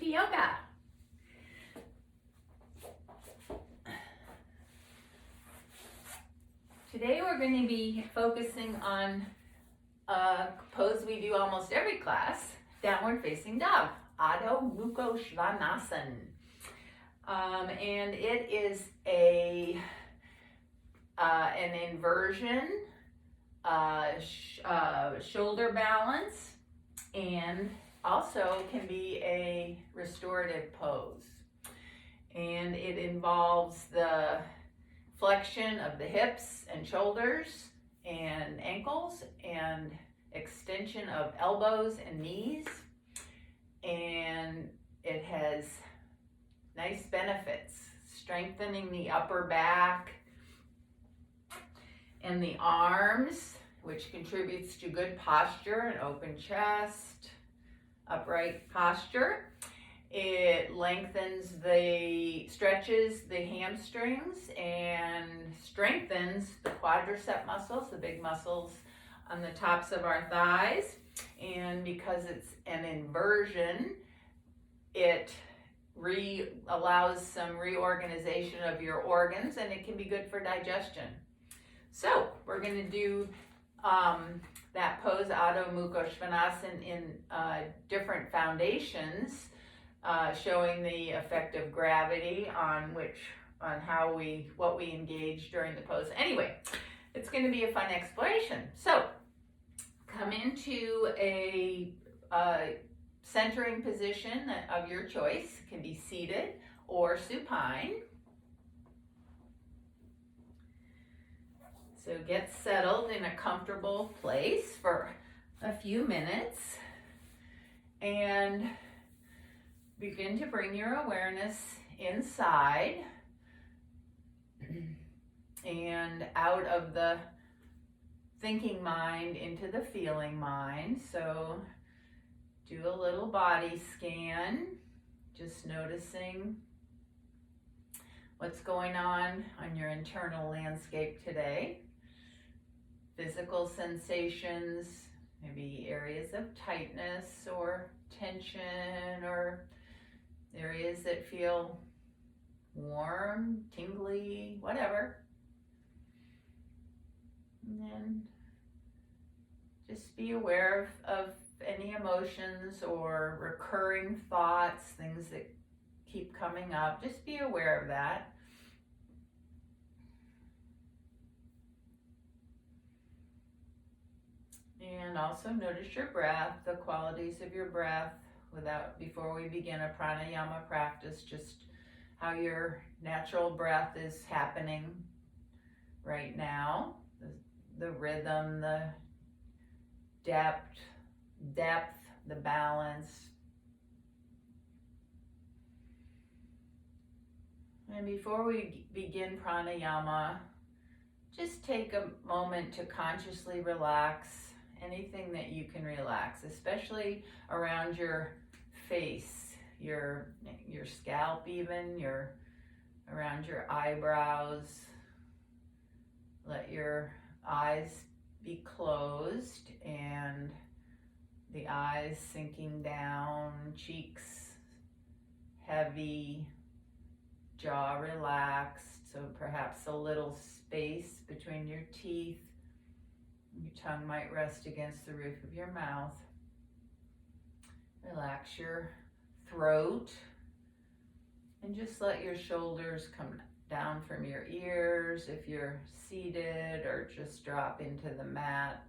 to yoga. Today we're going to be focusing on a pose we do almost every class, downward facing dog, Adho Mukha Svanasana. And it is an inversion, shoulder balance, and also can be a restorative pose. And it involves the flexion of the hips and shoulders and ankles and extension of elbows and knees. And it has nice benefits, strengthening the upper back and the arms, which contributes to good posture and open chest, upright posture. It stretches the hamstrings and strengthens the quadricep muscles, the big muscles on the tops of our thighs. And because it's an inversion, it allows some reorganization of your organs, and it can be good for digestion. So we're going to do that pose, Adho Mukha Svanasana, in different foundations, showing the effect of gravity on what we engage during the pose. Anyway, it's going to be a fun exploration. So come into a centering position of your choice. It can be seated or supine. So get settled in a comfortable place for a few minutes and begin to bring your awareness inside and out of the thinking mind into the feeling mind. So do a little body scan, just noticing what's going on your internal landscape today. Physical sensations, maybe areas of tightness or tension, or areas that feel warm, tingly, whatever. And then just be aware of any emotions or recurring thoughts, things that keep coming up. Just be aware of that. And also notice your breath, the qualities of your breath before we begin a pranayama practice, just how your natural breath is happening right now, the rhythm, the depth, the balance. And before we begin pranayama, just take a moment to consciously relax anything that you can relax, especially around your face, your scalp, even around your eyebrows. Let your eyes be closed and the eyes sinking down, cheeks heavy, jaw relaxed, so perhaps a little space between your teeth. Your tongue might rest against the roof of your mouth. Relax your throat and just let your shoulders come down from your ears if you're seated, or just drop into the mat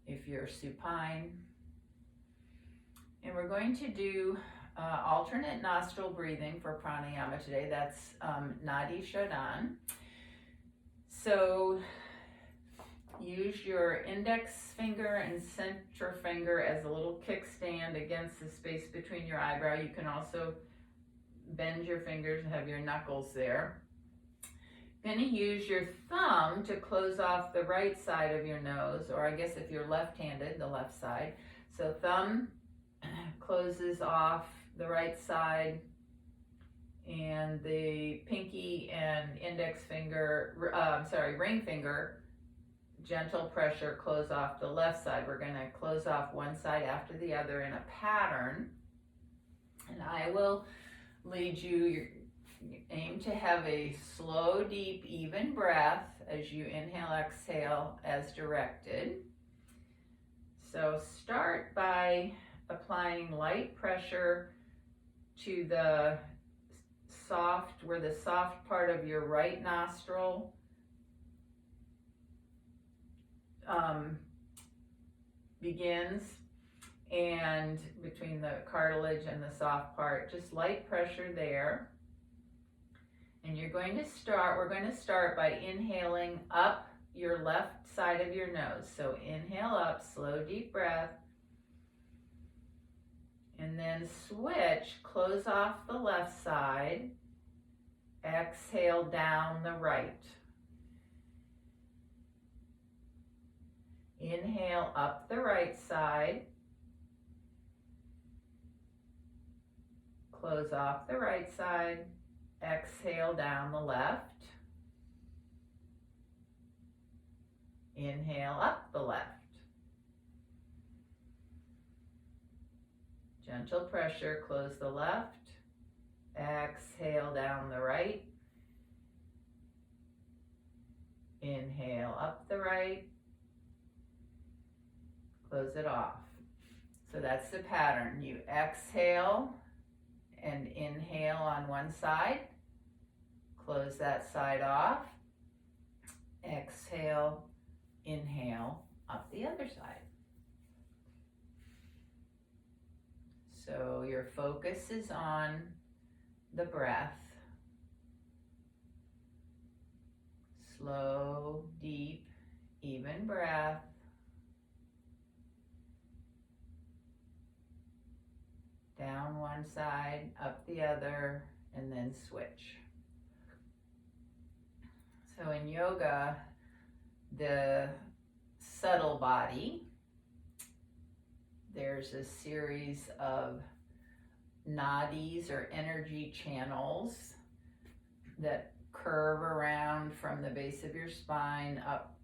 if you're supine. And we're going to do alternate nostril breathing for pranayama today. That's Nadi Shodhan. So use your index finger and center finger as a little kickstand against the space between your eyebrow. You can also bend your fingers and have your knuckles there. You're going to use your thumb to close off the right side of your nose, or I guess if you're left-handed, the left side. So thumb closes off the right side, and the pinky and index finger, ring finger, gentle pressure, close off the left side. We're going to close off one side after the other in a pattern. And I will lead you. You aim to have a slow, deep, even breath as you inhale, exhale as directed. So start by applying light pressure to the where the soft part of your right nostril begins, and between the cartilage and the soft part, just light pressure there. And we're going to start by inhaling up your left side of your nose. So inhale up, slow, deep breath. And then switch, close off the left side. Exhale down the right. Inhale up the right side. Close off the right side. Exhale down the left. Inhale up the left. Gentle pressure, close the left. Exhale down the right. Inhale up the right. Close it off. So that's the pattern. You exhale and inhale on one side. Close that side off. Exhale, inhale up the other side. So your focus is on the breath. Slow, deep, even breath. Down one side, up the other, and then switch. So in yoga, the subtle body, there's a series of nadis or energy channels that curve around from the base of your spine up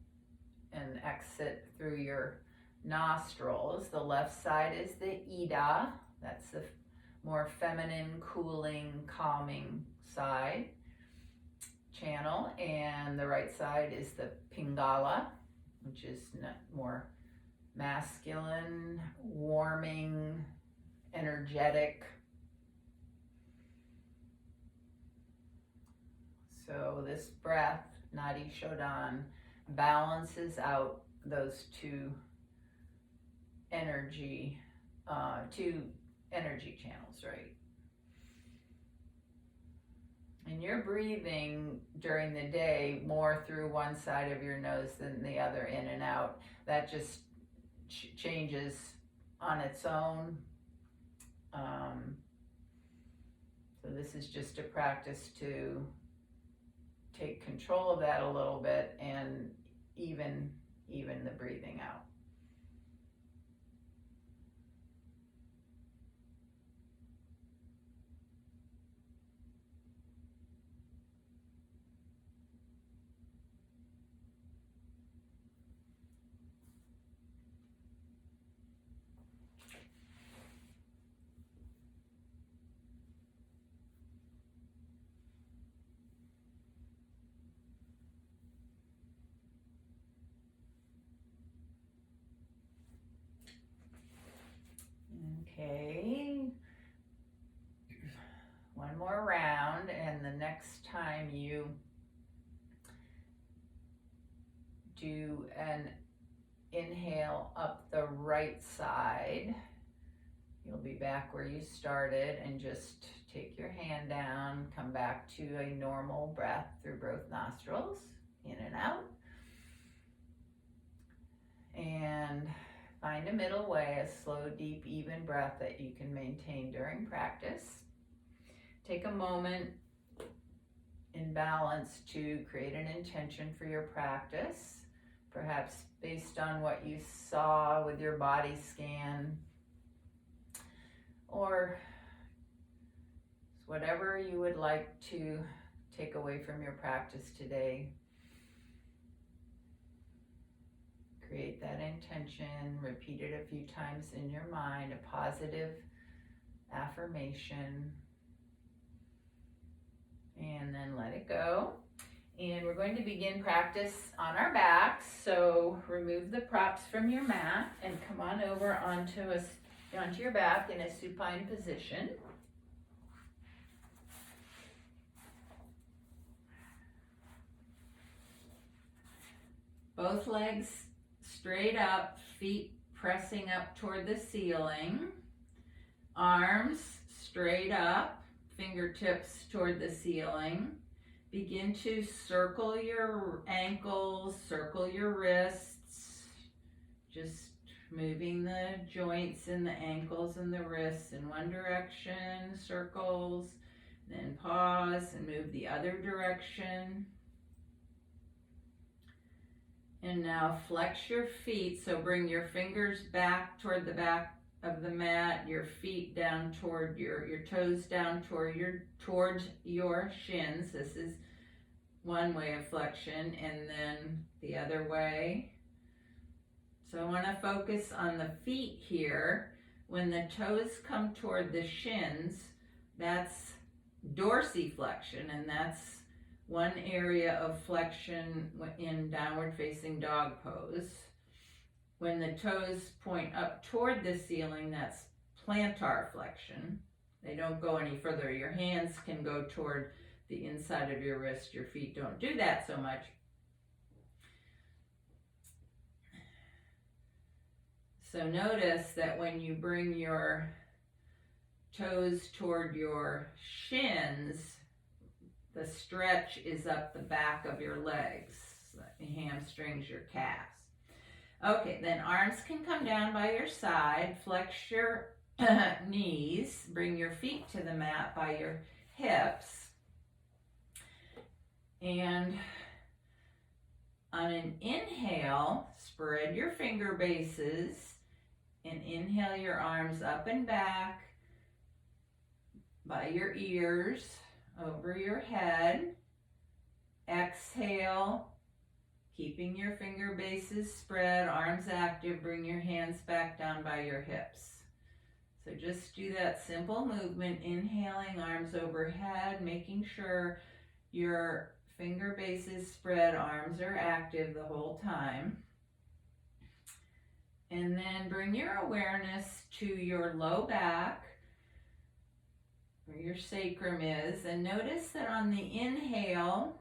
and exit through your nostrils. The left side is the Ida, that's the more feminine, cooling, calming side channel, and the right side is the Pingala, which is more masculine, warming, energetic. So this breath, Nadi Shodhan, balances out those two energy channels, right? And you're breathing during the day more through one side of your nose than the other, in and out. That just changes on its own. So this is just a practice to take control of that a little bit and even the breathing out. Okay, one more round, and the next time you do an inhale up the right side, you'll be back where you started, and just take your hand down, come back to a normal breath through both nostrils, in and out. And find a middle way, a slow, deep, even breath that you can maintain during practice. Take a moment in balance to create an intention for your practice, perhaps based on what you saw with your body scan, or whatever you would like to take away from your practice today. Create that intention, repeat it a few times in your mind, a positive affirmation, and then let it go. And we're going to begin practice on our backs. So remove the props from your mat and come on over onto your back in a supine position. Both legs straight up, feet pressing up toward the ceiling. Arms straight up, fingertips toward the ceiling. Begin to circle your ankles, circle your wrists, just moving the joints in the ankles and the wrists in one direction, circles, then pause and move the other direction. And now flex your feet, so bring your fingers back toward the back of the mat, your feet down toward your toes down towards your shins. This is one way of flexion, and then the other way. So I want to focus on the feet here. When the toes come toward the shins, that's dorsiflexion, and that's one area of flexion in downward facing dog pose. When the toes point up toward the ceiling, that's plantar flexion. They don't go any further. Your hands can go toward the inside of your wrist. Your feet don't do that so much. So notice that when you bring your toes toward your shins, the stretch is up the back of your legs, the hamstrings, your calves. Okay, then arms can come down by your side. Flex your knees. Bring your feet to the mat by your hips. And on an inhale, spread your finger bases and inhale your arms up and back by your ears, over your head. Exhale, keeping your finger bases spread, arms active, bring your hands back down by your hips. So just do that simple movement, inhaling, arms overhead, making sure your finger bases spread, arms are active the whole time. And then bring your awareness to your low back, where your sacrum is, and notice that on the inhale,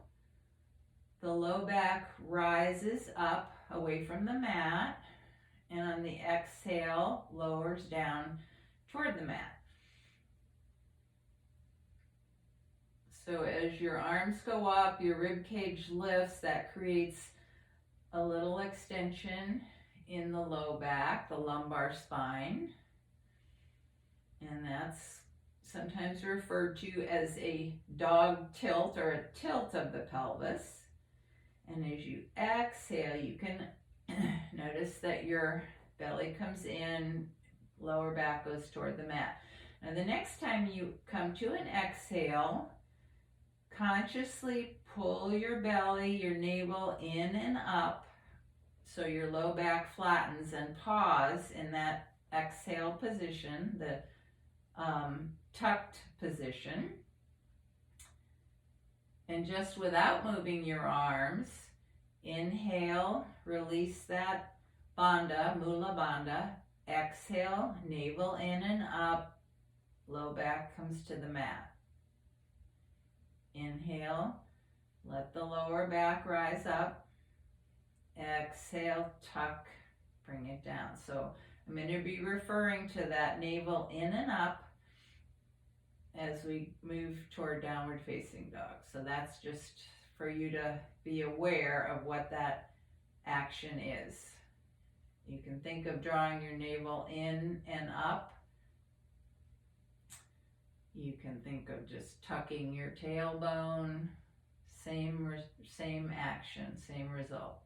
the low back rises up away from the mat, and on the exhale, lowers down toward the mat. So as your arms go up, your rib cage lifts, that creates a little extension in the low back, the lumbar spine, and that's sometimes referred to as a dog tilt or a tilt of the pelvis. And as you exhale, you can notice that your belly comes in, lower back goes toward the mat. Now the next time you come to an exhale, consciously pull your belly, your navel in and up so your low back flattens, and pause in that exhale position, the tucked position. And just without moving your arms, inhale, release that bandha, mula bandha. Exhale, navel in and up, low back comes to the mat. Inhale, let the lower back rise up. Exhale, tuck, bring it down. So I'm going to be referring to that navel in and up as we move toward downward facing dog. So that's just for you to be aware of what that action is. You can think of drawing your navel in and up. You can think of just tucking your tailbone. Same action, same result.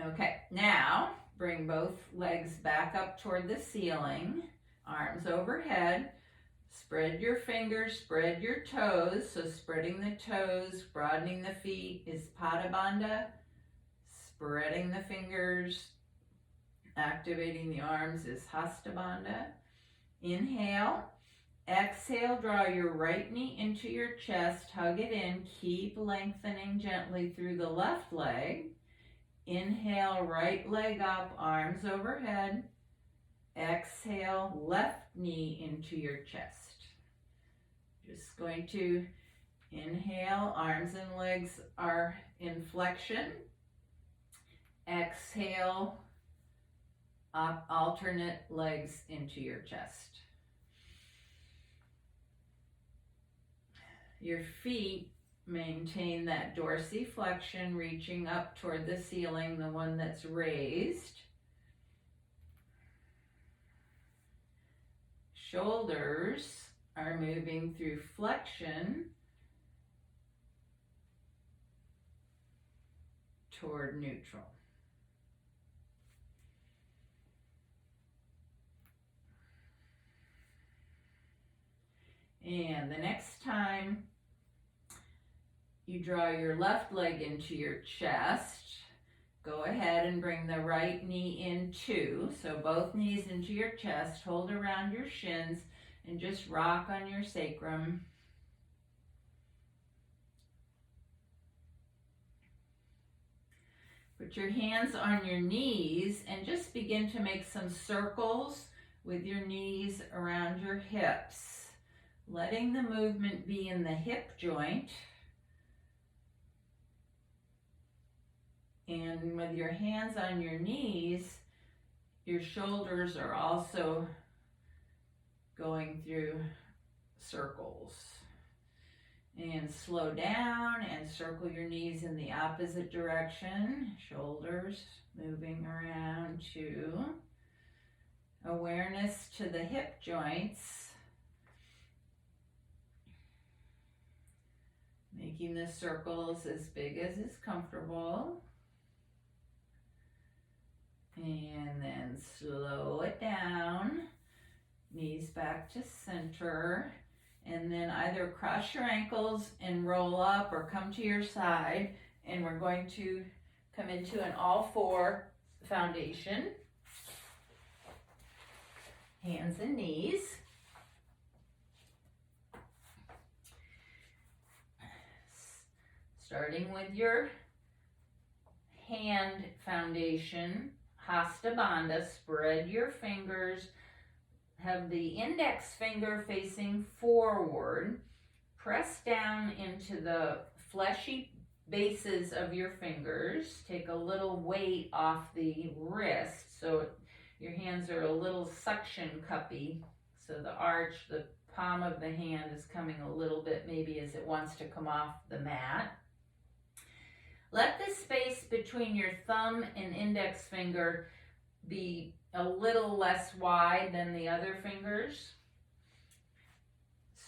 Okay, now bring both legs back up toward the ceiling, arms overhead. Spread your fingers, spread your toes. So spreading the toes, broadening the feet is Pada Bandha. Spreading the fingers, activating the arms is Hasta Bandha. Inhale. Exhale, draw your right knee into your chest, hug it in, keep lengthening gently through the left leg. Inhale, right leg up, arms overhead. Exhale, left knee into your chest. Just going to inhale, arms and legs are in flexion. Exhale, up, alternate legs into your chest. Your feet maintain that dorsiflexion, reaching up toward the ceiling, the one that's raised. Shoulders are moving through flexion toward neutral. And the next time you draw your left leg into your chest, go ahead and bring the right knee in too. So both knees into your chest, hold around your shins, and just rock on your sacrum. Put your hands on your knees and just begin to make some circles with your knees around your hips, letting the movement be in the hip joint. And with your hands on your knees, your shoulders are also going through circles. And slow down and circle your knees in the opposite direction. Shoulders moving around to awareness to the hip joints. Making the circles as big as is comfortable. And then slow it down. Knees back to center. And then either cross your ankles and roll up or come to your side. And we're going to come into an all-four foundation. Hands and knees. Starting with your hand foundation, Hasta Bandha, spread your fingers. Have the index finger facing forward. Press down into the fleshy bases of your fingers. Take a little weight off the wrist so your hands are a little suction cuppy. So the arch, the palm of the hand is coming a little bit maybe as it wants to come off the mat. Let the space between your thumb and index finger be a little less wide than the other fingers.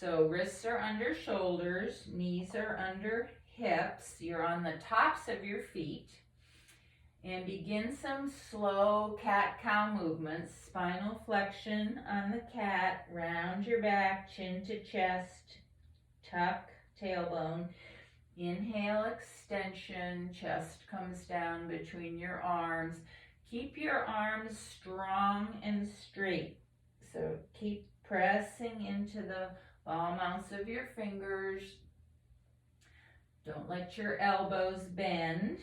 So wrists are under shoulders, knees are under hips. You're on the tops of your feet. And begin some slow cat-cow movements. Spinal flexion on the cat, round your back, chin to chest, tuck, tailbone. Inhale, extension, chest comes down between your arms. Keep your arms strong and straight. So keep pressing into the ball mounts of your fingers. Don't let your elbows bend.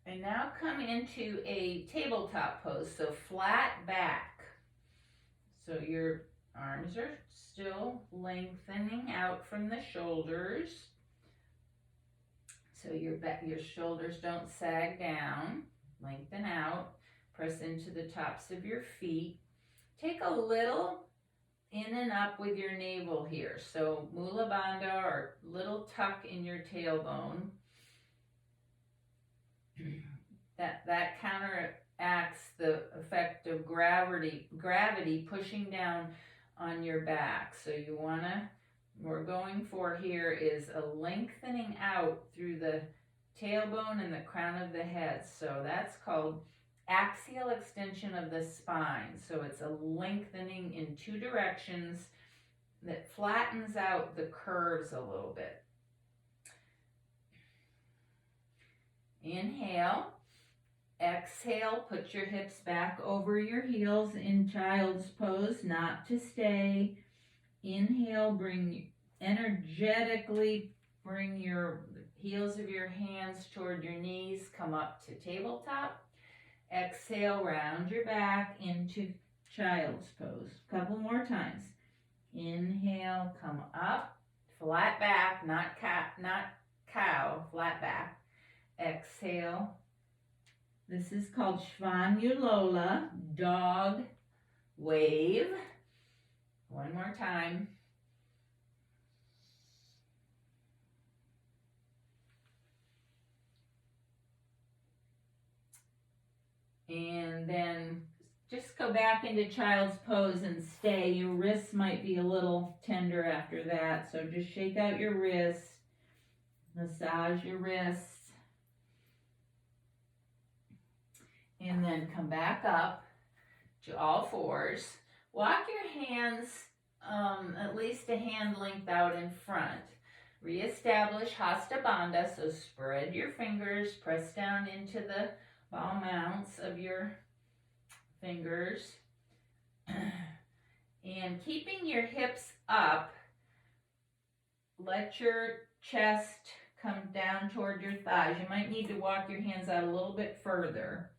And now come into a tabletop pose, so flat back. So your arms are still lengthening out from the shoulders. So your shoulders don't sag down. Lengthen out. Press into the tops of your feet. Take a little in and up with your navel here. So Mula Bandha, or little tuck in your tailbone. That counteracts the effect of gravity pushing down on your back. So we're going for here is a lengthening out through the tailbone and the crown of the head. So that's called axial extension of the spine. So it's a lengthening in two directions that flattens out the curves a little bit. Inhale. Exhale, put your hips back over your heels in child's pose, not to stay. Inhale, energetically bring your heels of your hands toward your knees, come up to tabletop. Exhale, round your back into child's pose. Couple more times. Inhale, come up, flat back, not cow, flat back. Exhale. This is called Shvanulola, dog wave. One more time. And then just go back into child's pose and stay. Your wrists might be a little tender after that, so just shake out your wrists, massage your wrists, and then come back up to all fours. Walk your hands at least a hand length out in front. Reestablish Hasta Bandha, so spread your fingers, press down into the ball mounts of your fingers. And keeping your hips up, let your chest come down toward your thighs. You might need to walk your hands out a little bit further.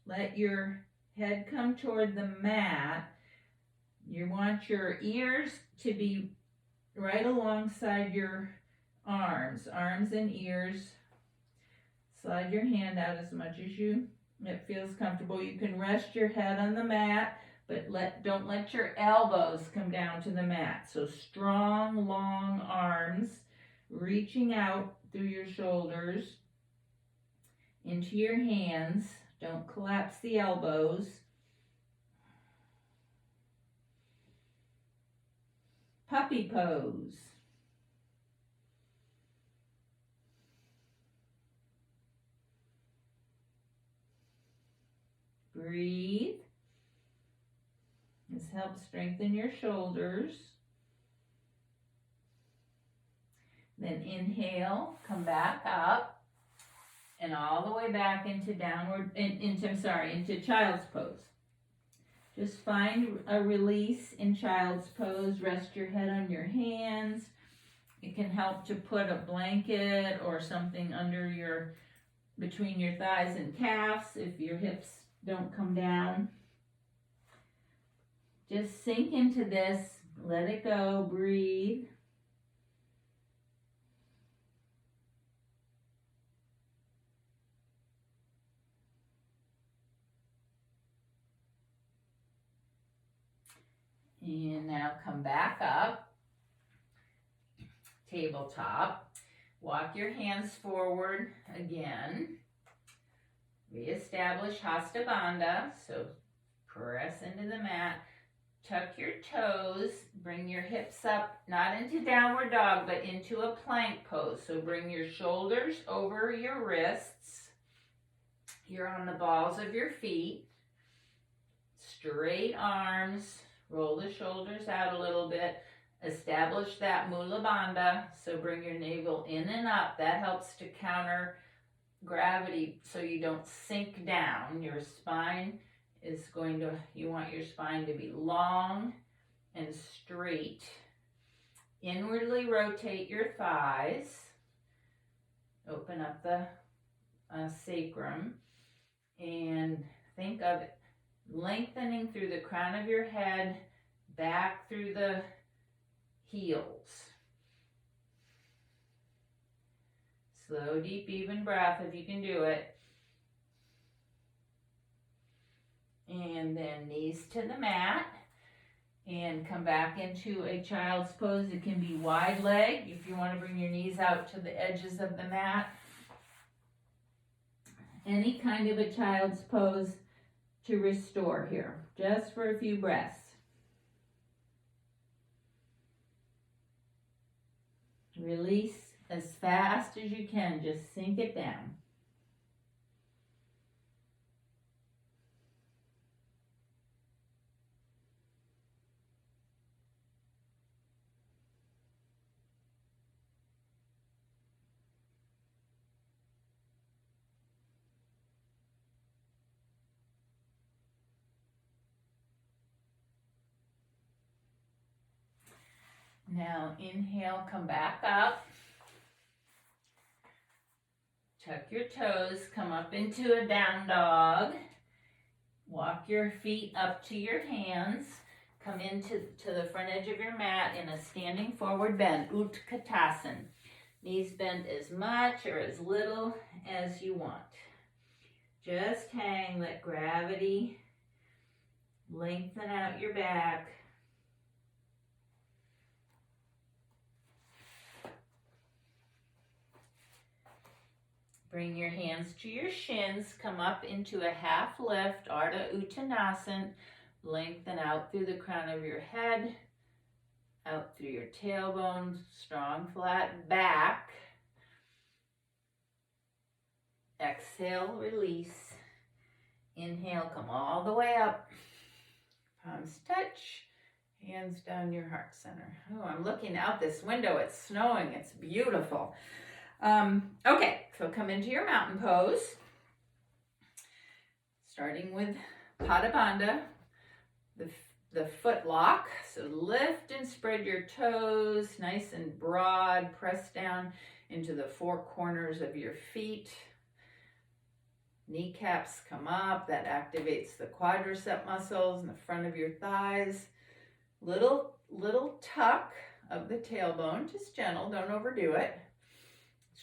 Let your head come toward the mat. You want your ears to be right alongside your arms and ears. Slide your hand out as much as it feels comfortable. You can rest your head on the mat, but don't let your elbows come down to the mat. So strong, long arms reaching out through your shoulders into your hands. Don't collapse the elbows. Puppy pose. Breathe. This helps strengthen your shoulders. Then inhale, come back up, and all the way back into into child's pose. Just find a release in child's pose. Rest your head on your hands. It can help to put a blanket or something between your thighs and calves if your hips don't come down. Just sink into this. Let it go. Breathe. And now come back up, tabletop. Walk your hands forward again. Reestablish Hasta Bandha, so press into the mat. Tuck your toes, bring your hips up, not into downward dog, but into a plank pose. So bring your shoulders over your wrists. You're on the balls of your feet. Straight arms. Roll the shoulders out a little bit. Establish that Mula Bandha. So bring your navel in and up. That helps to counter gravity so you don't sink down. Your spine you want your spine to be long and straight. Inwardly rotate your thighs. Open up the sacrum. And think of it lengthening through the crown of your head, back through the heels. Slow, deep, even breath if you can do it. And then knees to the mat. And come back into a child's pose. It can be wide leg if you want to bring your knees out to the edges of the mat. Any kind of a child's pose to restore here, just for a few breaths. Release as fast as you can, just sink it down. Now inhale, come back up. Tuck your toes, come up into a down dog. Walk your feet up to your hands. Come into the front edge of your mat in a standing forward bend, Utkatasana. Knees bent as much or as little as you want. Just hang, let gravity lengthen out your back. Bring your hands to your shins, come up into a half lift, Ardha Uttanasana. Lengthen out through the crown of your head, out through your tailbone, strong flat back. Exhale, release. Inhale, come all the way up. Palms touch, hands down your heart center. Oh, I'm looking out this window. It's snowing. It's beautiful. Okay, so come into your mountain pose. Starting with Pada Bandha, the foot lock. So lift and spread your toes nice and broad. Press down into the four corners of your feet. Kneecaps come up. That activates the quadricep muscles in the front of your thighs. Little tuck of the tailbone, just gentle, don't overdo it.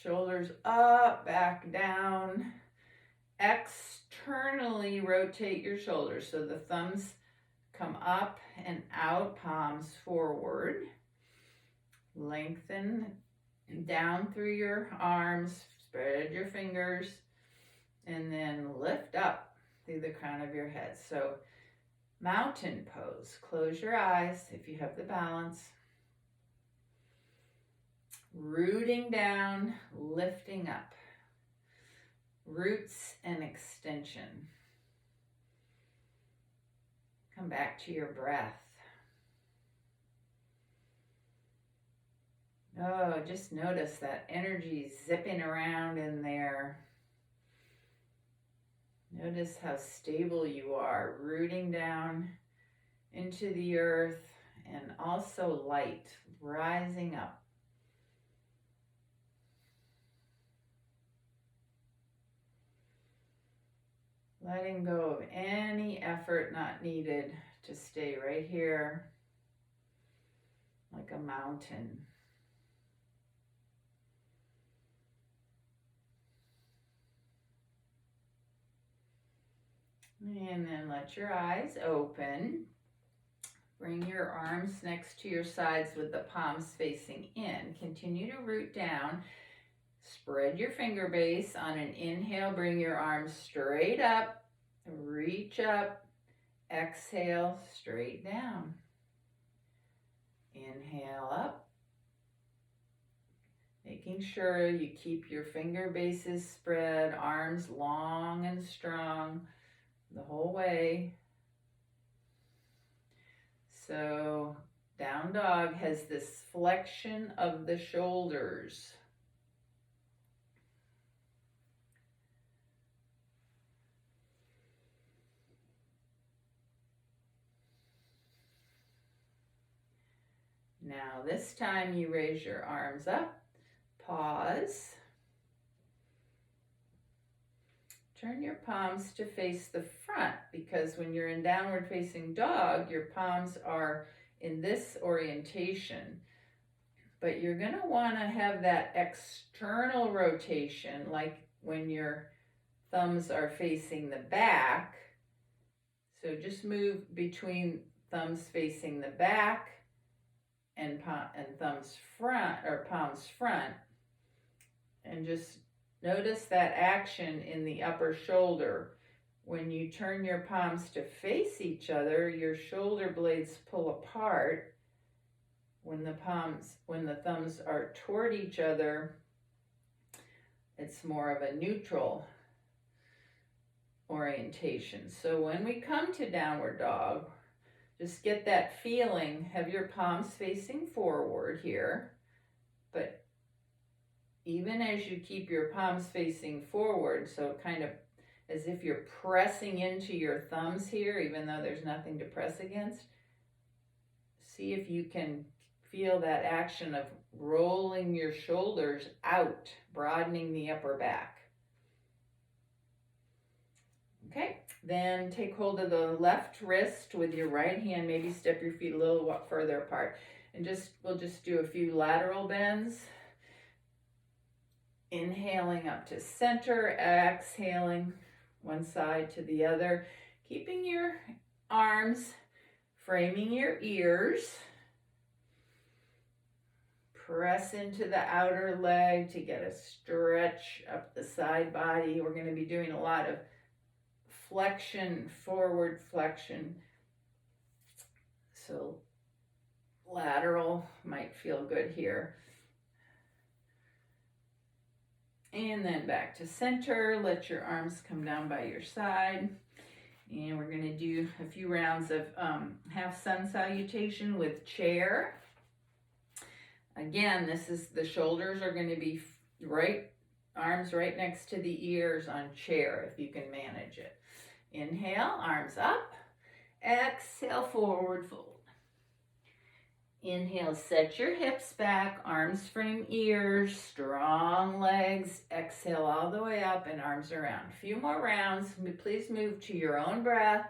Shoulders up, back down. Externally rotate your shoulders so the thumbs come up and out, palms forward. Lengthen down through your arms, spread your fingers, and then lift up through the crown of your head. So mountain pose. Close your eyes if you have the balance. Rooting down, lifting up. Roots and extension. Come back to your breath. Oh, just notice that energy zipping around in there. Notice how stable you are, rooting down into the earth and also light, rising up. Letting go of any effort not needed to stay right here like a mountain. And then let your eyes open. Bring your arms next to your sides with the palms facing in. Continue to root down. Spread your finger base. On an inhale, bring your arms straight up. Reach up. Exhale, straight down. Inhale up. Making sure you keep your finger bases spread, arms long and strong the whole way. So down dog has this flexion of the shoulders. Now this time you raise your arms up, pause. Turn your palms to face the front, because when you're in downward facing dog, your palms are in this orientation. But you're going to want to have that external rotation, like when your thumbs are facing the back. So just move between thumbs facing the back and thumbs front, or palms front, and just notice that action in the upper shoulder. When you turn your palms to face each other, your shoulder blades pull apart. When the thumbs are toward each other, it's more of a neutral orientation. So when we come to downward dog, just get that feeling. Have your palms facing forward here, but even as you keep your palms facing forward, so kind of as if you're pressing into your thumbs here, even though there's nothing to press against, see if you can feel that action of rolling your shoulders out, broadening the upper back. Okay, then take hold of the left wrist with your right hand. Maybe step your feet a little further apart. And we'll just do a few lateral bends. Inhaling up to center, exhaling one side to the other. Keeping your arms framing your ears. Press into the outer leg to get a stretch up the side body. We're going to be doing a lot of flexion, forward flexion. So lateral might feel good here. And then back to center. Let your arms come down by your side. And we're going to do a few rounds of half sun salutation with chair. Again, the shoulders are going to be arms right next to the ears on chair if you can manage it. Inhale, arms up. Exhale, forward fold. Inhale, set your hips back, arms frame ears, strong legs. Exhale all the way up and arms around. A few more rounds. Please move to your own breath.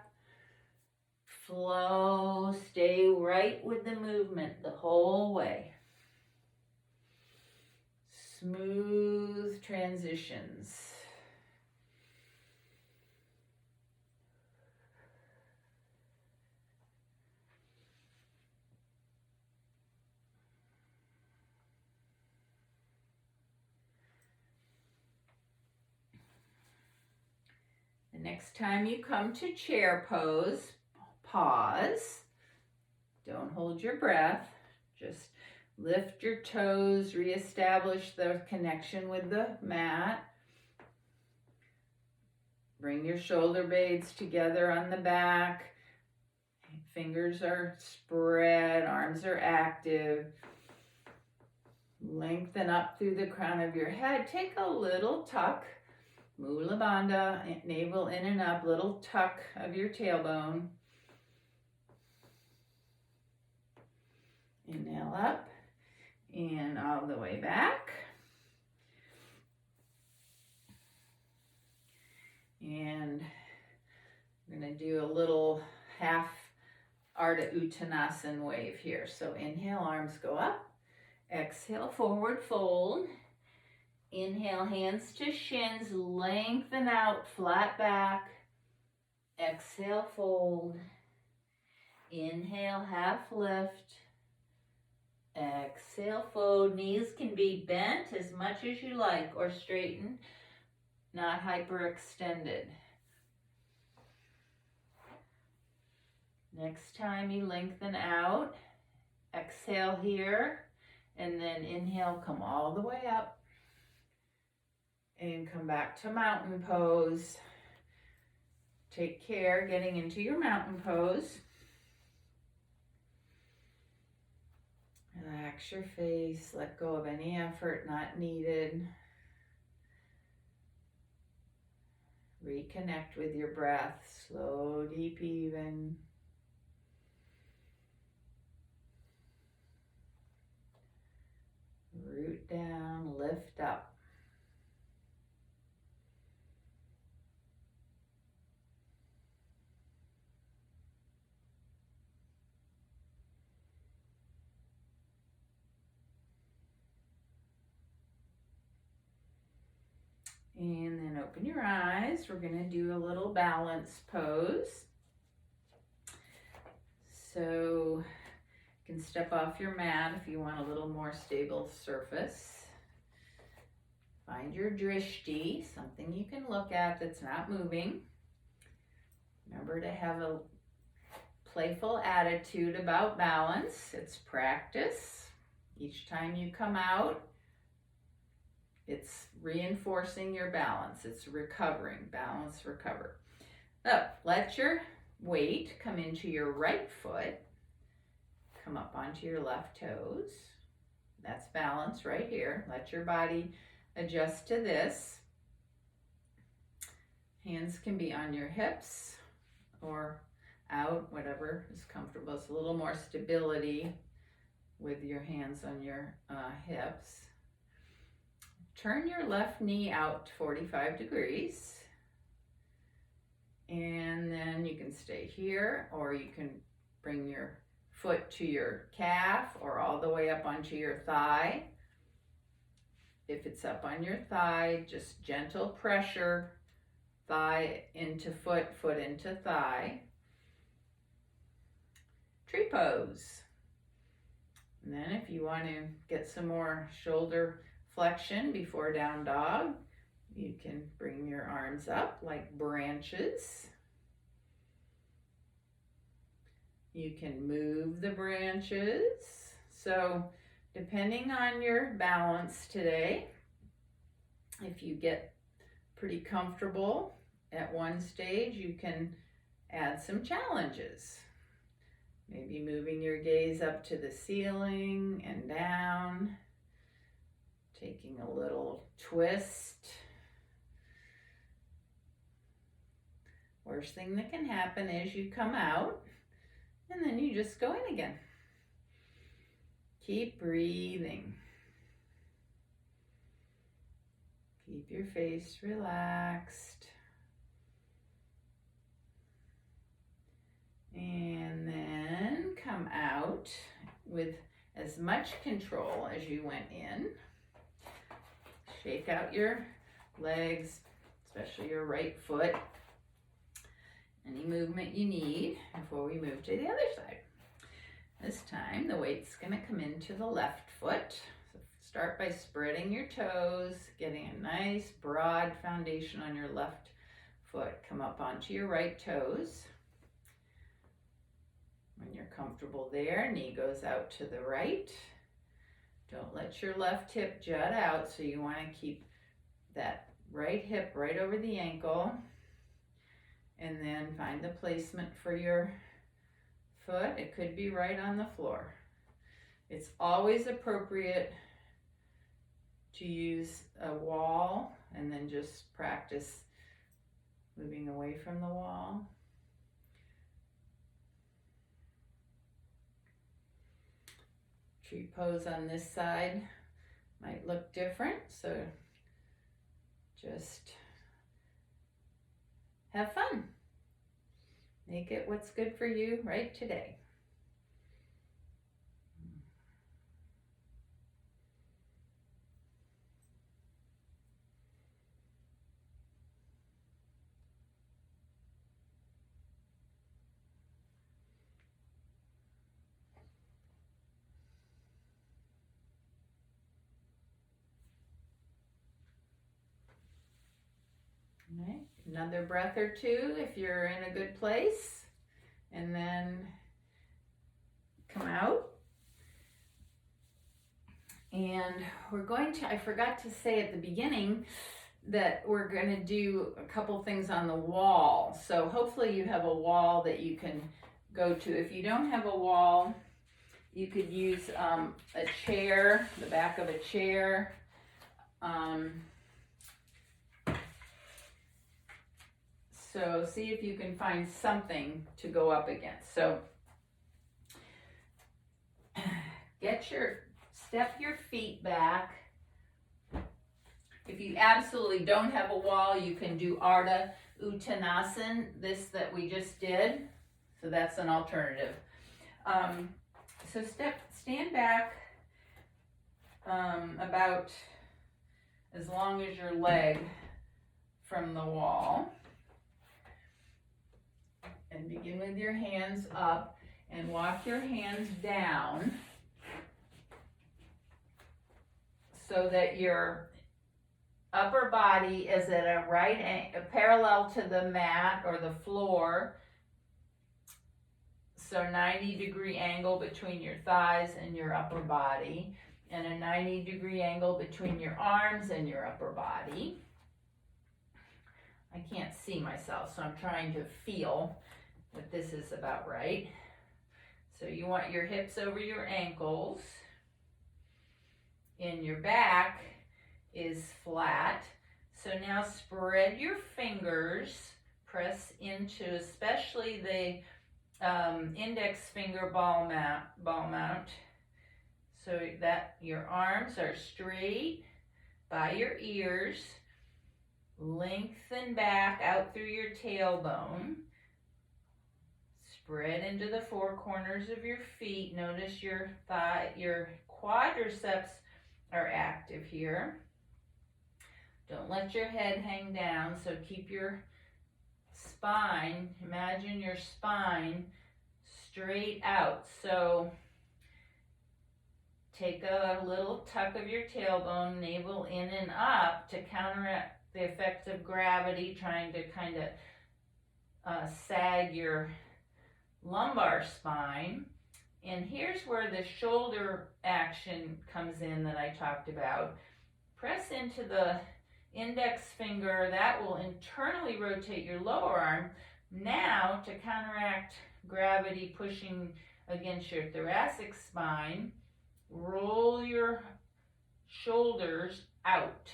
Flow, stay right with the movement the whole way. Smooth transitions. The next time you come to chair pose, pause. Don't hold your breath. Just lift your toes, reestablish the connection with the mat. Bring your shoulder blades together on the back. Fingers are spread, arms are active. Lengthen up through the crown of your head. Take a little tuck. Mula Bandha, navel in and up, little tuck of your tailbone. Inhale up and all the way back. And we're going to do a little half Ardha Uttanasana wave here. So inhale, arms go up. Exhale, forward fold. Inhale, hands to shins, lengthen out, flat back. Exhale, fold. Inhale, half lift. Exhale, fold. Knees can be bent as much as you like or straightened, not hyperextended. Next time you lengthen out, exhale here, and then inhale, come all the way up. And come back to mountain pose. Take care getting into your mountain pose. Relax your face. Let go of any effort not needed. Reconnect with your breath. Slow, deep, even. Root down, lift up. And then open your eyes. We're going to do a little balance pose. So you can step off your mat if you want a little more stable surface. Find your drishti, something you can look at that's not moving. Remember to have a playful attitude about balance. It's practice. Each time you come out, it's reinforcing your balance. It's recovering. Balance, recover. So let your weight come into your right foot. Come up onto your left toes. That's balance right here. Let your body adjust to this. Hands can be on your hips or out, whatever is comfortable. It's a little more stability with your hands on your hips. Turn your left knee out 45 degrees. And then you can stay here, or you can bring your foot to your calf or all the way up onto your thigh. If it's up on your thigh, just gentle pressure, thigh into foot, foot into thigh. Tree pose. And then if you want to get some more shoulder flexion before down dog, you can bring your arms up like branches. You can move the branches. So depending on your balance today, if you get pretty comfortable at one stage, you can add some challenges. Maybe moving your gaze up to the ceiling and down, taking a little twist. Worst thing that can happen is you come out and then you just go in again. Keep breathing. Keep your face relaxed. And then come out with as much control as you went in. Shake out your legs, especially your right foot. Any movement you need before we move to the other side. This time the weight's going to come into the left foot. So start by spreading your toes, getting a nice broad foundation on your left foot. Come up onto your right toes. When you're comfortable there, knee goes out to the right. Don't let your left hip jut out, so you want to keep that right hip right over the ankle. And then find the placement for your foot. It could be right on the floor. It's always appropriate to use a wall and then just practice moving away from the wall. Tree pose on this side might look different, so just have fun. Make it what's good for you right today. All right, another breath or two if you're in a good place, and then come out. And we're going to, I forgot to say at the beginning that we're going to do a couple things on the wall. So hopefully you have a wall that you can go to. If you don't have a wall, you could use a chair, the back of a chair. So see if you can find something to go up against. So step your feet back. If you absolutely don't have a wall, you can do Ardha Uttanasana, this that we just did. So that's an alternative. So stand back about as long as your leg from the wall. And begin with your hands up and walk your hands down so that your upper body is at a parallel to the mat or the floor. So 90-degree angle between your thighs and your upper body, and a 90-degree angle between your arms and your upper body. I can't see myself, so I'm trying to feel that this is about right. So you want your hips over your ankles, and your back is flat. So now spread your fingers, press into especially the index finger ball mount. so that your arms are straight by your ears. Lengthen back out through your tailbone. Spread into the four corners of your feet. Notice your quadriceps are active here. Don't let your head hang down, so keep your spine, imagine your spine straight out. So take a little tuck of your tailbone, navel in and up to counteract the effects of gravity, trying to kind of sag your lumbar spine. And here's where the shoulder action comes in that I talked about. Press into the index finger, that will internally rotate your lower arm. Now, to counteract gravity pushing against your thoracic spine, roll your shoulders out.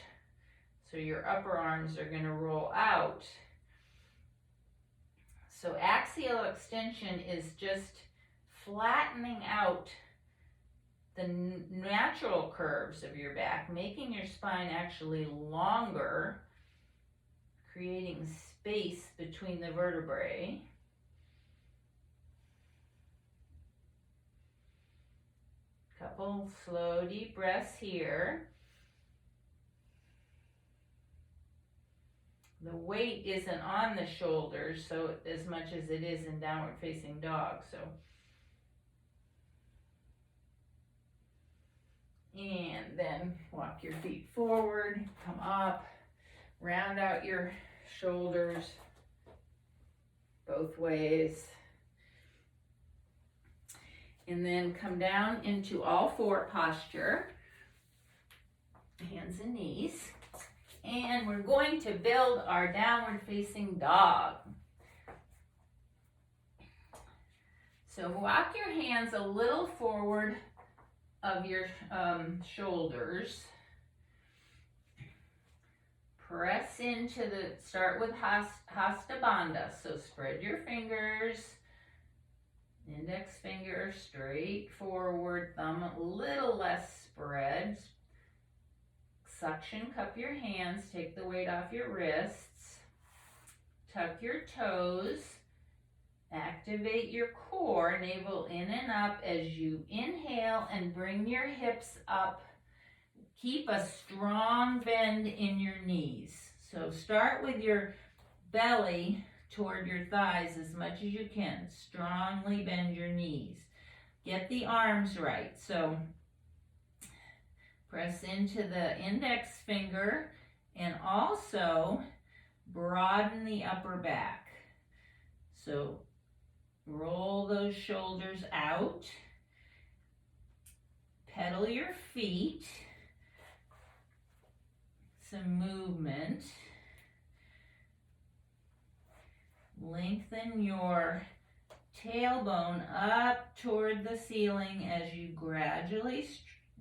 So your upper arms are going to roll out. So axial extension is just flattening out the natural curves of your back, making your spine actually longer, creating space between the vertebrae. Couple slow, deep breaths here. The weight isn't on the shoulders so as much as it is in downward facing dog. And then walk your feet forward, come up, round out your shoulders both ways. And then come down into all four posture, hands and knees. And we're going to build our downward facing dog. So walk your hands a little forward of your shoulders. Press into start with Hasta Bandha. So spread your fingers, index finger straight forward, thumb a little less spread. Suction cup your hands, take the weight off your wrists. Tuck your toes. Activate your core, navel in and up as you inhale and bring your hips up. Keep a strong bend in your knees. So start with your belly toward your thighs as much as you can. Strongly bend your knees. Get the arms right. So press into the index finger and also broaden the upper back. So roll those shoulders out. Pedal your feet. Some movement. Lengthen your tailbone up toward the ceiling as you gradually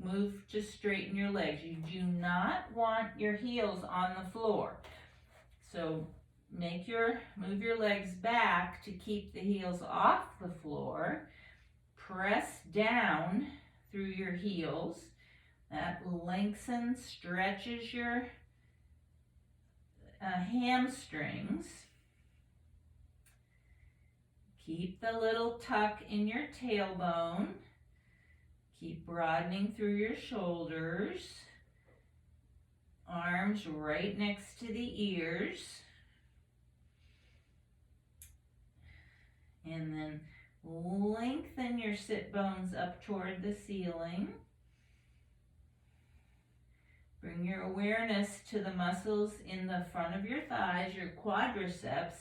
move to straighten your legs. You do not want your heels on the floor. So move your legs back to keep the heels off the floor. Press down through your heels. That lengthens, stretches your hamstrings. Keep the little tuck in your tailbone. Keep broadening through your shoulders. Arms right next to the ears. And then lengthen your sit bones up toward the ceiling. Bring your awareness to the muscles in the front of your thighs, your quadriceps,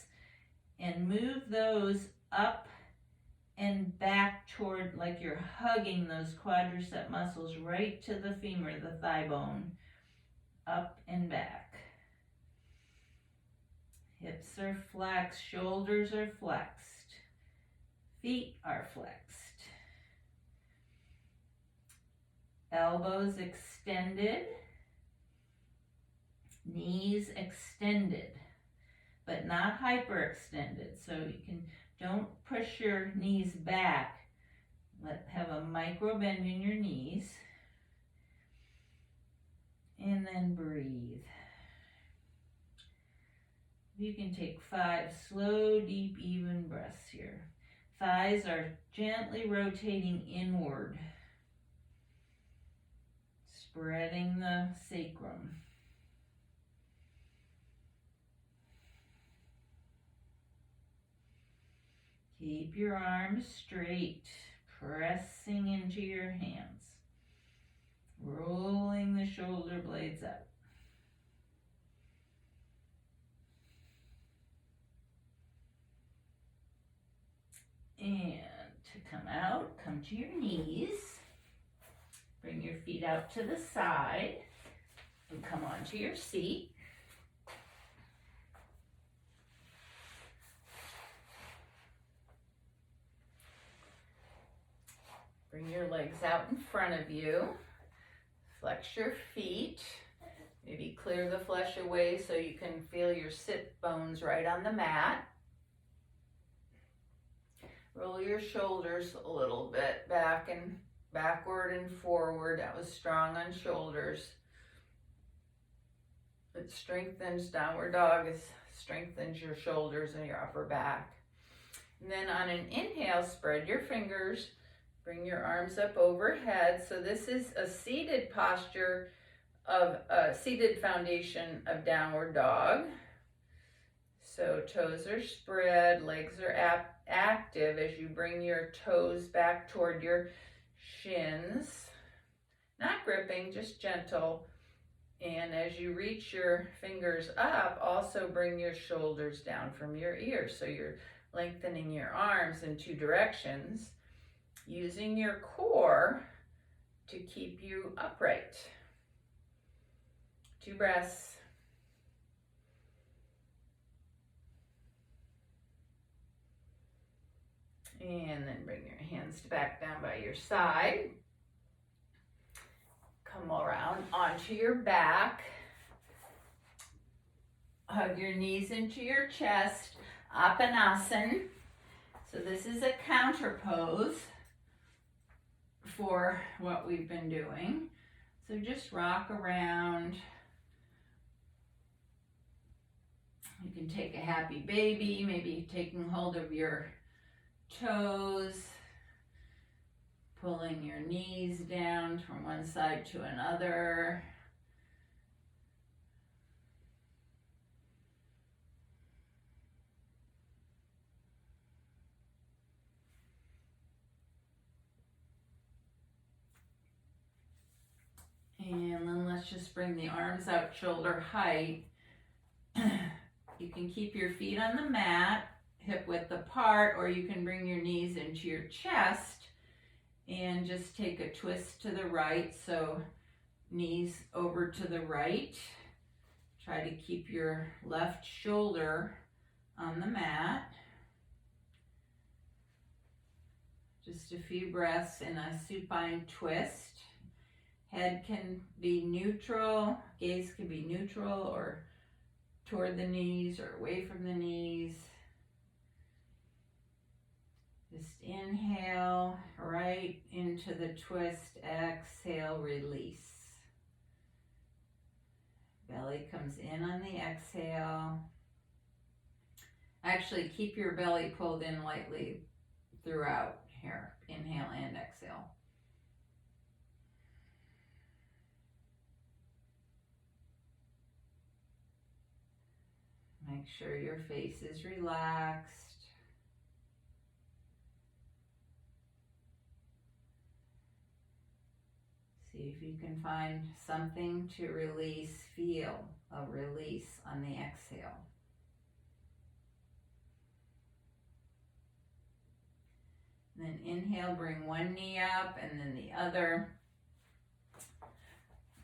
and move those up and back toward, like you're hugging those quadricep muscles right to the femur, the thigh bone, up and back. Hips are flexed, shoulders are flexed, feet are flexed. Elbows extended, knees extended, but not hyperextended. So don't push your knees back. Have a micro bend in your knees. And then breathe. You can take 5 slow, deep, even breaths here. Thighs are gently rotating inward, spreading the sacrum. Keep your arms straight, pressing into your hands, rolling the shoulder blades up. And to come out, come to your knees. Bring your feet out to the side and come onto your seat. Bring your legs out in front of you. Flex your feet. Maybe clear the flesh away so you can feel your sit bones right on the mat. Roll your shoulders a little bit back and backward and forward. That was strong on shoulders. It strengthens, downward dog strengthens your shoulders and your upper back. And then on an inhale, spread your fingers, bring your arms up overhead. So this is a seated posture of a seated foundation of downward dog. So toes are spread, legs are active as you bring your toes back toward your shins. Not gripping, just gentle. And as you reach your fingers up, also bring your shoulders down from your ears. So you're lengthening your arms in 2 directions, using your core to keep you upright. 2 breaths. And then bring your hands back down by your side. Come around onto your back. Hug your knees into your chest. Apanasana. So this is a counter pose for what we've been doing. So just rock around. You can take a happy baby, maybe taking hold of your toes, pulling your knees down from one side to another. And then let's just bring the arms out shoulder height. You can keep your feet on the mat, hip width apart, or you can bring your knees into your chest and just take a twist to the right. So knees over to the right. Try to keep your left shoulder on the mat. Just a few breaths in a supine twist. Head can be neutral, gaze can be neutral or toward the knees or away from the knees. Just inhale right into the twist, exhale, release. Belly comes in on the exhale. Actually, keep your belly pulled in lightly throughout here. Inhale and exhale. Make sure your face is relaxed. See if you can find something to release, feel a release on the exhale. And then inhale, bring one knee up and then the other.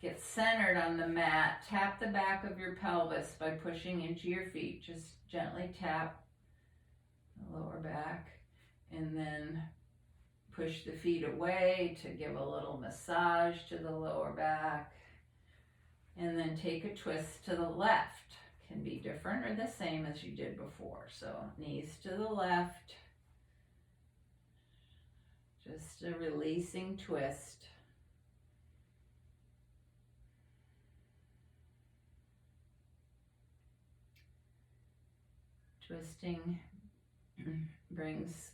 Get centered on the mat. Tap the back of your pelvis by pushing into your feet. Just gently tap the lower back and then push the feet away to give a little massage to the lower back. And then take a twist to the left. Can be different or the same as you did before. So knees to the left. Just a releasing twist. Twisting brings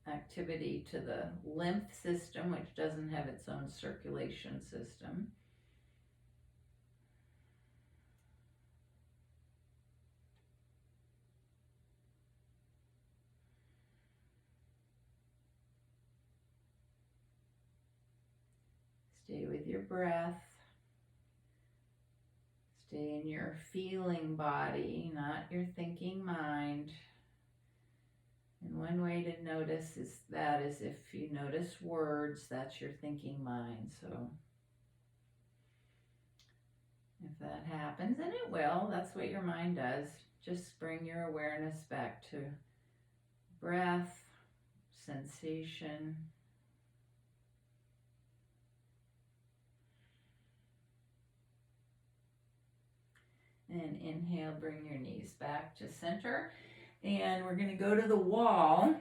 activity to the lymph system, which doesn't have its own circulation system. Stay with your breath. Stay in your feeling body, not your thinking mind. And one way to notice is if you notice words, that's your thinking mind. So if that happens, and it will, that's what your mind does. Just bring your awareness back to breath, sensation. And inhale, bring your knees back to center. And we're going to go to the wall.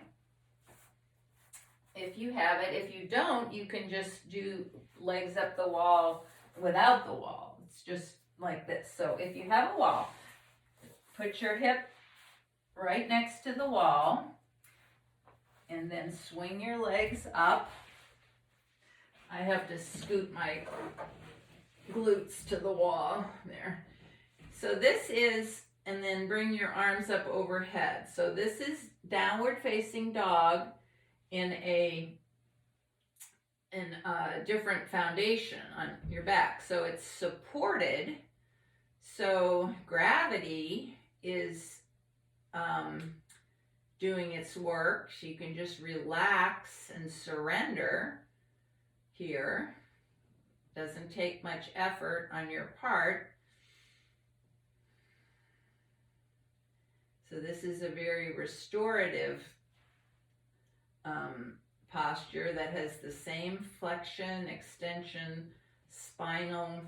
If you have it, if you don't, you can just do legs up the wall without the wall. It's just like this. So if you have a wall, put your hip right next to the wall and then swing your legs up. I have to scoot my glutes to the wall there. So this is, and then bring your arms up overhead. So this is downward facing dog in a different foundation on your back. So it's supported. So gravity is doing its work. So you can just relax and surrender here. Doesn't take much effort on your part. So this is a very restorative posture that has the same flexion, extension, spinal,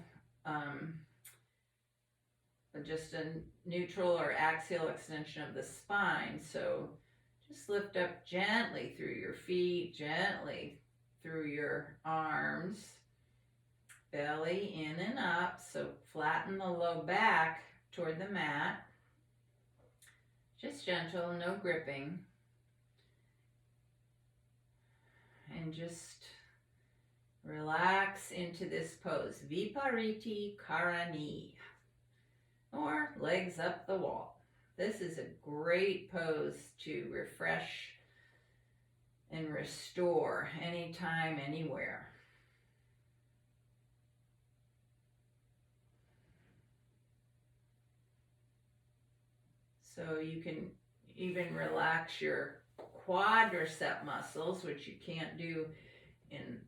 just a neutral or axial extension of the spine. So just lift up gently through your feet, gently through your arms, belly in and up. So flatten the low back toward the mat. Just gentle, no gripping. And just relax into this pose, Vipariti Karani, or legs up the wall. This is a great pose to refresh and restore anytime, anywhere. So you can even relax your quadricep muscles, which you can't do in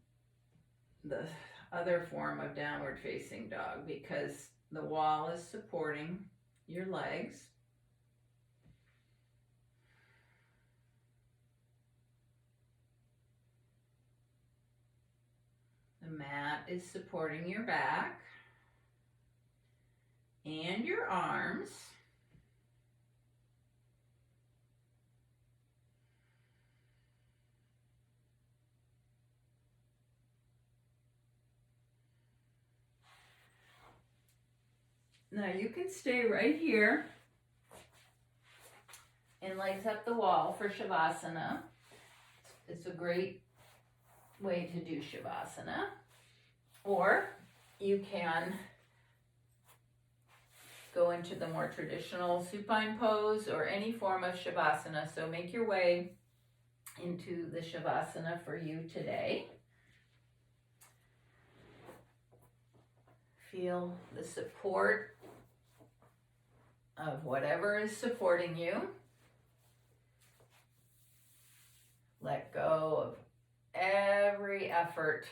the other form of downward facing dog because the wall is supporting your legs. The mat is supporting your back and your arms. Now you can stay right here and legs up the wall for Shavasana. It's a great way to do Shavasana. Or you can go into the more traditional supine pose or any form of Shavasana. So make your way into the Shavasana for you today. Feel the support of whatever is supporting you. Let go of every effort,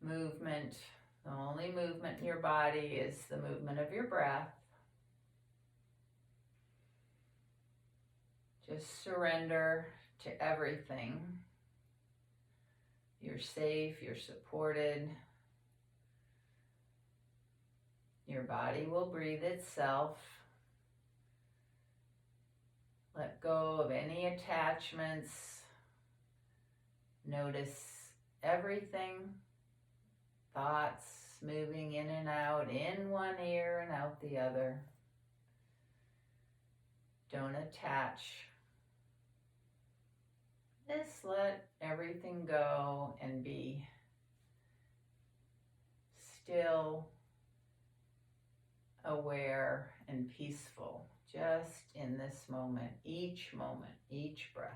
movement. The only movement in your body is the movement of your breath. Just surrender to everything. You're safe, you're supported. Your body will breathe itself. Let go of any attachments. Notice everything. Thoughts moving in and out, in one ear and out the other. Don't attach. Just let everything go and be still, aware, and peaceful, just in this moment, each breath.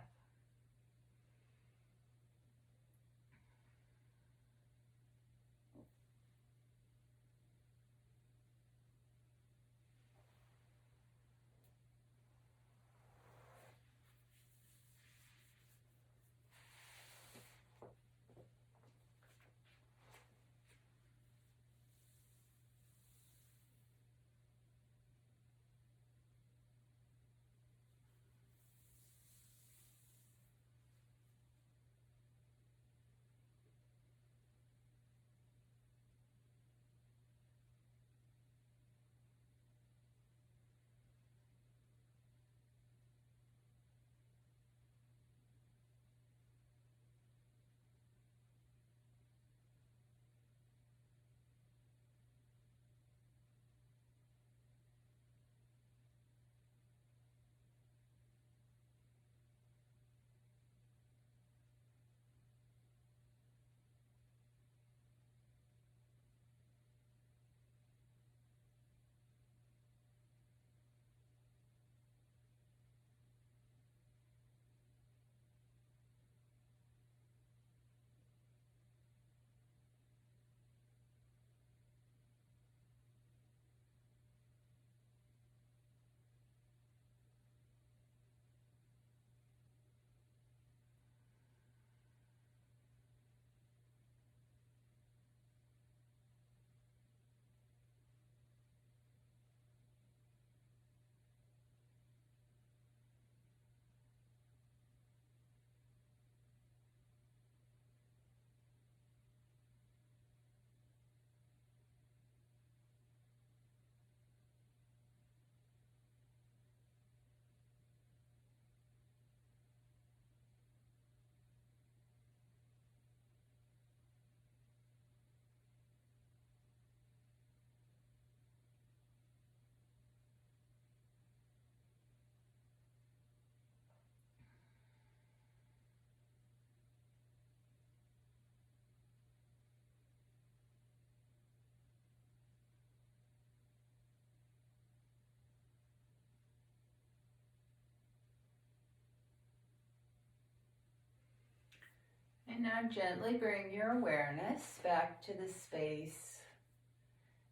And now gently bring your awareness back to the space.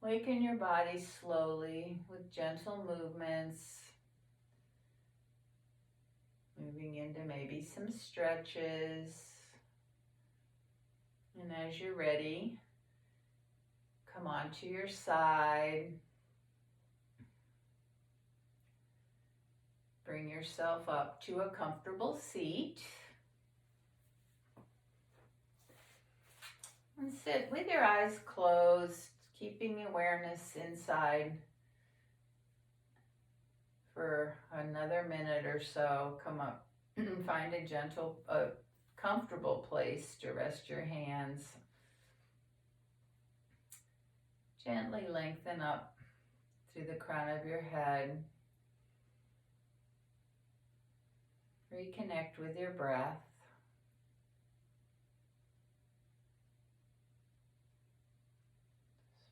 Waken your body slowly with gentle movements. Moving into maybe some stretches. And as you're ready, come onto your side. Bring yourself up to a comfortable seat. And sit with your eyes closed, keeping awareness inside for another minute or so. Come up and find a gentle, comfortable place to rest your hands. Gently lengthen up through the crown of your head. Reconnect with your breath.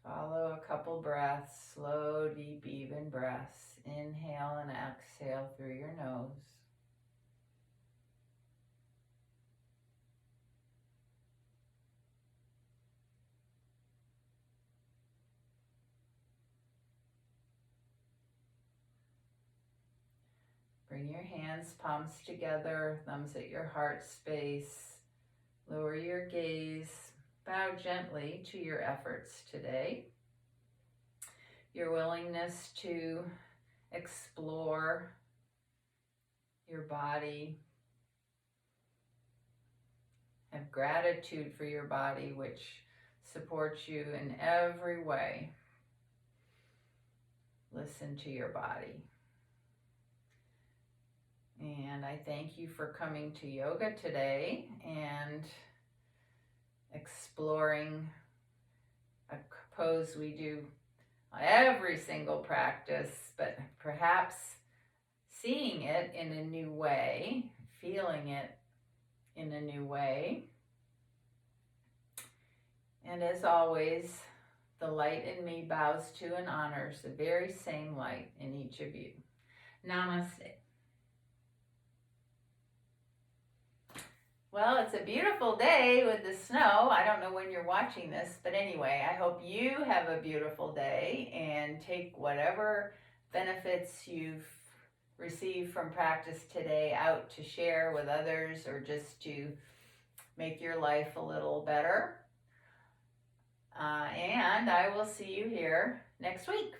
Follow a couple breaths, slow, deep, even breaths. Inhale and exhale through your nose. Bring your hands, palms together, thumbs at your heart space. Lower your gaze. Bow gently to your efforts today. Your willingness to explore your body. Have gratitude for your body, which supports you in every way. Listen to your body. And I thank you for coming to yoga today and exploring a pose we do every single practice, but perhaps seeing it in a new way, feeling it in a new way. And as always, the light in me bows to and honors the very same light in each of you. Namaste. Well, it's a beautiful day with the snow. I don't know when you're watching this, but anyway, I hope you have a beautiful day and take whatever benefits you've received from practice today out to share with others or just to make your life a little better. And I will see you here next week.